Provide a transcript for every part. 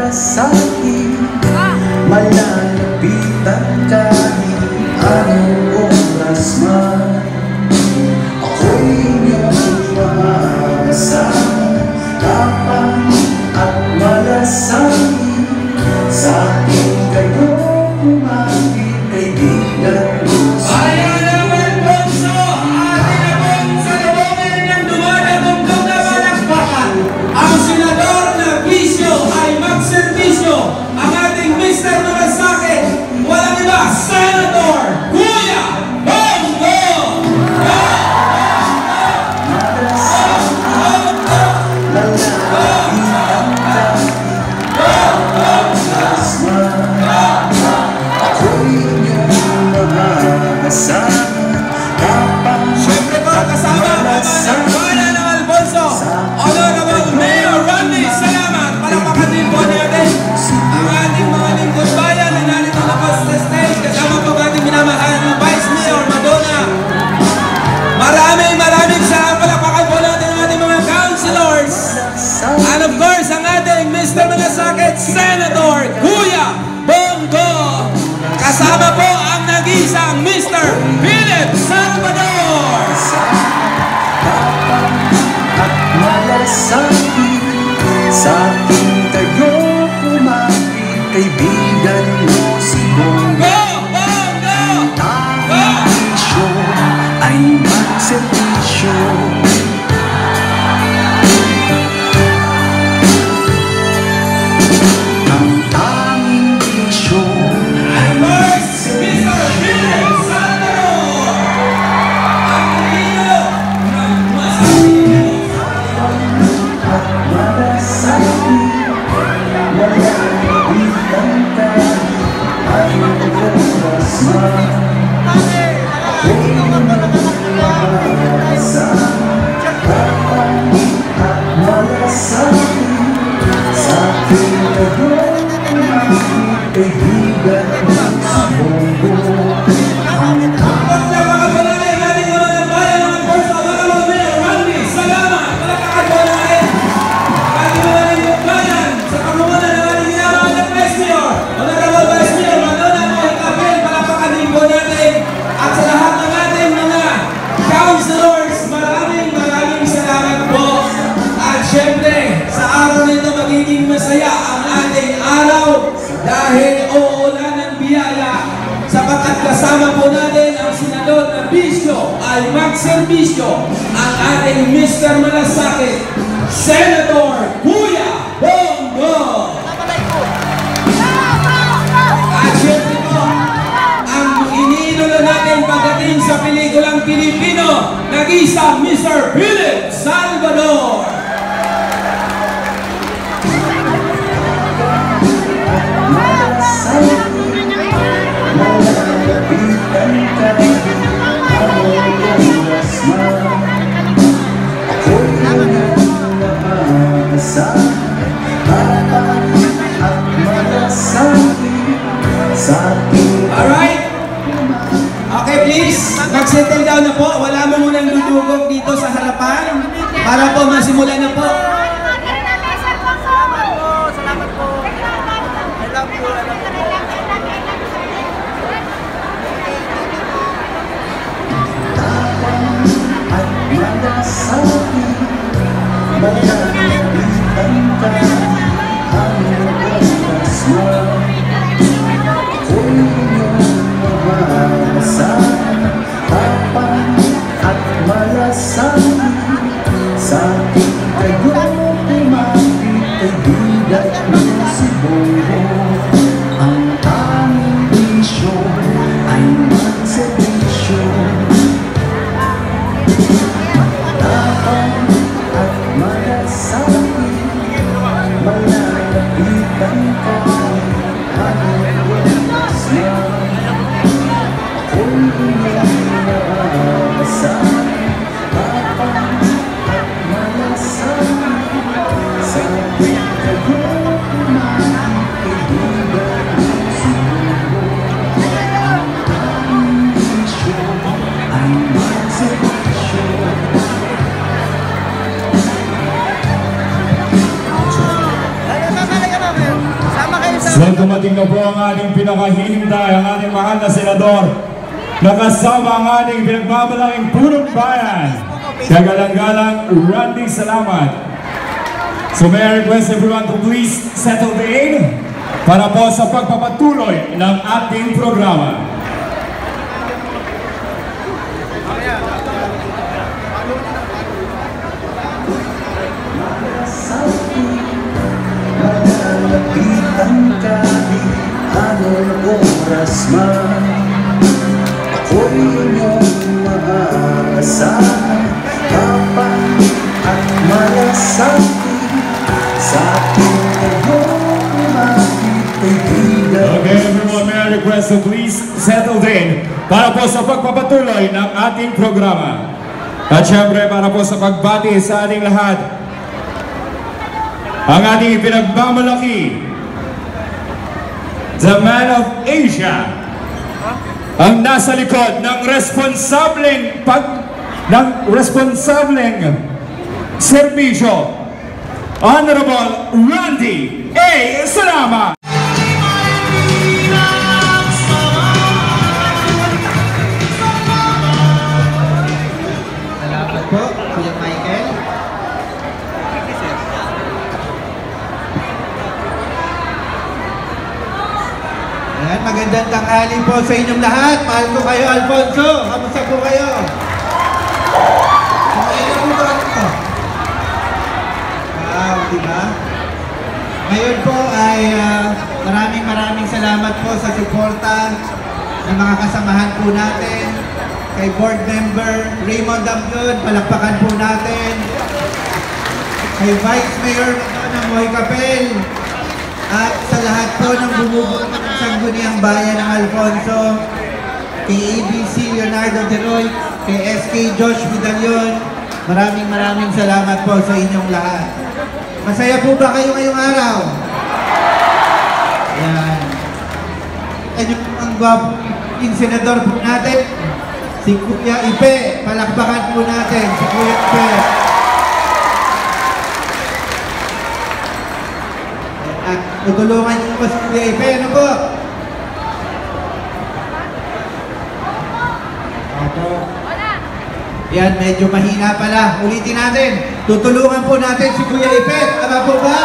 malasakit, malalapitan kahit anong oras man. Ako'y inyong maasahan, tapang at malasakit. Sa akin kayo kumapit, kaibigan. Ayan naman, Bonso! Atin naman sa looban ng dumadagong na palakpakan. Ang senador na bisyo ay magserbisyo. Ang ating Mr. Malasakit, walang iba, Senator Kuya Bongo! Siyempre po, kasama ang bayan ng Alfonso, Honorable Mayor Randy. Salamat! Palakpakan din po natin ang ating mga lingkod bayan na narito na po sa stage. Kasama po ating minamahal na Vice Mayor Madonna. Maraming salamat. Palakpakan po natin ang ating mga councilors. And of course, ang ating Mr. Malasakit, Senator Kuya Bongo. Kasama po ang nag-iisang Mr. Philip Salvador. At malasakit, sa akin kayo kumapit, kaibigan mo si Bongo. Bongo! Ang isyo ay magservisyo. Ang tanging isyo ay Mr. Philip Salvador! Ang hero ng malasakit. at malasakit, malalapitan kahit anong oras man. Ako'y maasahan, tapang at malasakit. Sa akin kayo kumapit, kaibigan sa Bongo. Ang masaya ang ating araw dahil uulan ng biyaya, sapagkat kasama po natin ang senador na bisyo ay magserbisyo, ang ating Mr. Malasakit, Senator Kuya Bongo. At syempre po, ang iniidolo natin pagdating sa pelikulang Pilipino, nag-isa Mr. Philip Salvador. malalapitan kahit anong oras man. Ako'y inyong maasahan, tapang at malasakit. Sa akin Alright? Okay, please. Mag-settle down na po. Wala mo munang dudugog dito sa harapan para po masimulan na po. Salamat po. I love you. at malasakit, malalapitan kahit anong oras man. Ako'y inyong maasahan, tapang at malasakit. Sa akin kayo kumapit, kaibigan mo si Bongo. Ang tanging bisyo ay magservisyo. Tapang at malasakit, malalapitan kahit anong oras man. Ako'y inyong maasahan, tapang at malasakit. Sa akin kayo kumapit, kaibigan mo si Bongo. Ang tanging bisyo ay magservisyo. dumating na po ang ating pinakahihintay, ang ating mahal na senador. Nakasama ang ating pinagmamalaking punong bayan. Kagalang-galang Randy, salamat. So may I request everyone to please settle in para po sa pagpapatuloy ng ating programa. Anong oras man ako'y inyong maaasahan, kapag at malasakit sa ating kaibigan. Okay, everyone, may I request to please settle in para po sa pagpapatuloy ng ating programa. At syempre para po sa pagbati sa ating lahat, ang ating ipinagmamalaki, the man of Asia, ang nasa likod ng responsableng serbisyo, Honorable Randy A. Salama. Salamat po, Kuya Michael. Ayan, magandang tanghali po sa inyong lahat. Mahal ko kayo, Alfonso. Kamusta po kayo? Ano po ba ito? Wow, diba? Ngayon po ay maraming salamat po sa suporta ng mga kasamahan po natin. Kay Board Member Raymond Dampion, palakpakan po natin. Kay Vice Mayor ng Moy Capel. At sa lahat po ng bumubuo ng Sangguniang Bayan ng Alfonso, kay ABC Leonardo De Roy, kay SK Josh Vidalion, maraming salamat po sa inyong lahat. Masaya po ba kayo ngayong araw? Yan. Ano ang gwapo yung senador po natin? Si Kuya Ipe, palakpakan po natin si Kuya Ipe. At tutulungan niyo po si Kuya Ipe, ano po? Opo. Yan, medyo mahina pala. Ulitin natin. Tutulungan po natin si Kuya Ipe. Tama po ba?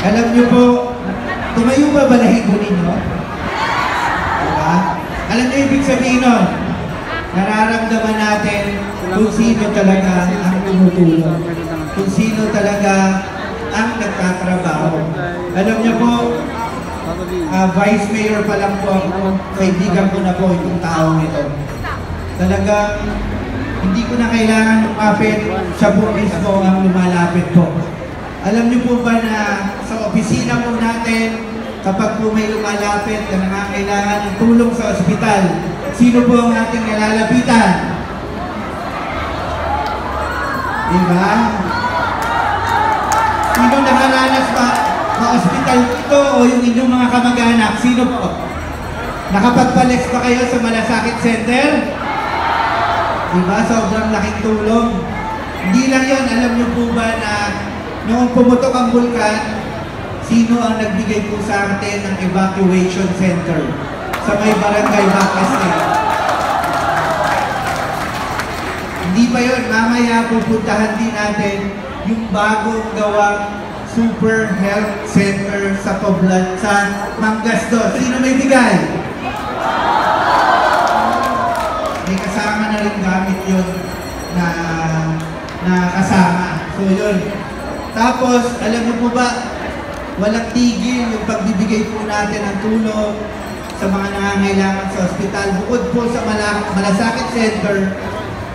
Alam niyo po, tumayo ba balahibo ninyo? Diba? Alam niyo ibig sabihin nun? Nararamdaman natin kung sino talaga ang tumutulong. Kung sino talaga ang nagtatrabaho. Alam niyo po, Vice Mayor pa lang po ako, kaibigan ko na po itong taong ito. Talagang hindi ko na kailangan lumapit, siya po mismo ang lumalapit po. Alam niyo po ba na sa opisina po natin, kapag po may lumalapit na nangangailangan ng tulong sa ospital, sino po ang ating nalalapitan? Diba? Sino nakaranas pa ospital ito o yung inyong mga kamag-anak? Sino po? Nakapagpalis pa kayo sa Malasakit Center? Diba? Sobrang laking tulong. Hindi lang yun, alam niyo po ba na noong pumutok ang bulkan, sino ang nagbigay po sa atin ng evacuation center sa may barangay Bacastin? Hindi pa yun, mamaya pupuntahan din natin yung bagong gawang Super Health Center sa Poblan, sa Mangasdo. Sino may bigay? May kasama na rin gamit yun na kasama. So yun. Tapos, alam niyo po ba, walang tigil yung pagbibigay po natin ng tulong sa mga nangangailangan sa ospital. Bukod po sa Malasakit Center,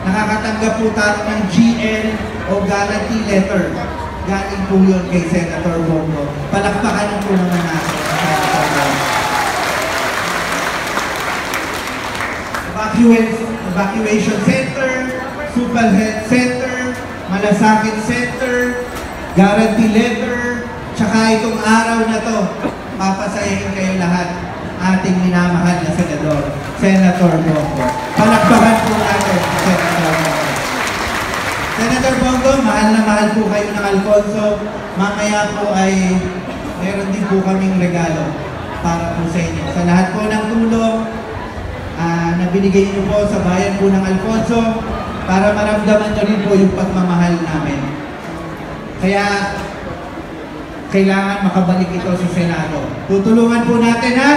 nakakatanggap po tayo ng GL o guarantee letter. Galing po yun kay Senator Bongo. Palakpakan po naman natin. Evacuation Center, Super Health Center, Malasakit Center, guarantee letter, tsaka itong araw na to, papasayahin kayo lahat ating minamahal na senador, Senator Bongo. Palakpakan po natin, Senator Bongo. Senator Senator Bongo, mahal na mahal po kayo ng Alfonso. Mamaya po ay meron din po kaming regalo para po sa inyo. Sa lahat po ng tulong na binigay niyo po sa bayan po ng Alfonso para maramdaman niyo rin po yung pagmamahal namin. Kaya kailangan makabalik ito sa Senado. Tutulungan po natin ha.